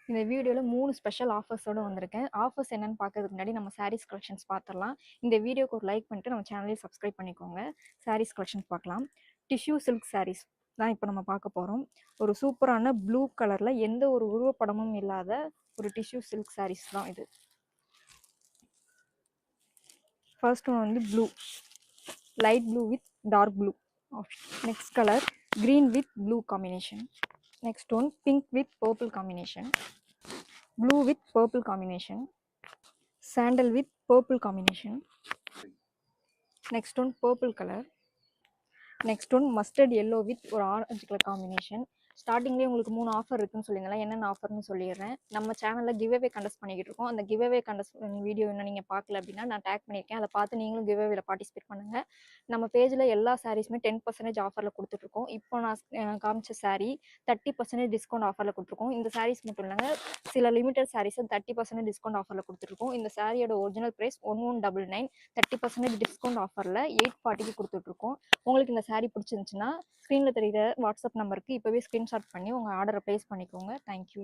இந்த வீடியோல 3 ஸ்பெஷல் ஆஃபர்ஸோட வந்திருக்கேன். ஆஃபர்ஸ் என்னன்னு பார்க்கறதுக்கு முன்னாடி நம்ம சாரீஸ் கலெக்ஷன்ஸ் பார்த்துரலாம். இந்த வீடியோக்கு ஒரு லைக் பண்ணிட்டு நம்ம சேனலையும் சப்ஸ்கிரைப் பண்ணிக்கோங்க. சாரீஸ் கலெக்ஷன்ஸ் பார்க்கலாம். டிஷ்யூ சில்க் சாரீஸ் தான் இப்போ நம்ம பார்க்க போறோம். ஒரு சூப்பரான ப்ளூ கலர்ல எந்த ஒரு உருவப்படமும் இல்லாத ஒரு டிஷ்யூ சில்க் சாரீஸ் தான் இது. ஃபர்ஸ்ட் ஒன் வந்து blue, light blue with dark blue. Next colour green with blue combination. Next one pink with purple combination, blue with purple combination, sandal with purple combination. Next one purple color. Next one mustard yellow with ஒரு orange colour combination. ஸ்டார்டிங்லேயே உங்களுக்கு 3 offer இருக்குன்னு சொல்லியிருந்தேன். என்னென்ன ஆஃபர்னு சொல்லிடுறேன். நம்ம சேனலில் giveaway contest பண்ணிக்கிட்டு இருக்கோம். அந்த கிவ்அவே கண்டஸ்ட் வீடியோ இன்னும் நீங்கள் பார்க்கல அப்படின்னா நான் டேக் பண்ணியிருக்கேன். அதை பார்த்து நீங்களும் கிவ்அவேல பார்ட்டிசிபேட் பண்ணுங்கள். நம்ம பேஜில் எல்லா சாரீஸுமே 10% ஆஃபரில் கொடுத்துட்ருக்கோம். இப்போ நான் காமிச்ச சாரீ 30% டிஸ்கவுண்ட் ஆஃபரில் கொடுத்துருக்கோம். இந்த சாரீஸ் மட்டும் இல்லைங்க, சில லிமிடெட் சாரீஸை 30% டிஸ்கவுண்ட் ஆஃபரில் கொடுத்துருக்கோம். இந்த சாரியோட ஒரிஜினல் ப்ரைஸ் 1199, 30% டிஸ்கவுண்ட் ஆஃபரில் 840 கொடுத்துட்ருக்கோம். உங்களுக்கு இந்த சாரீ பிடிச்சிருந்துச்சுன்னா ஸ்க்ரீனில் தெரியுற வாட்ஸ்அப் நம்பருக்கு இப்போவே ஸ்க்ரீன்ஷாட் பண்ணி உங்கள் ஆர்டரை ப்ளேஸ் பண்ணிக்கோங்க. தேங்க்யூ.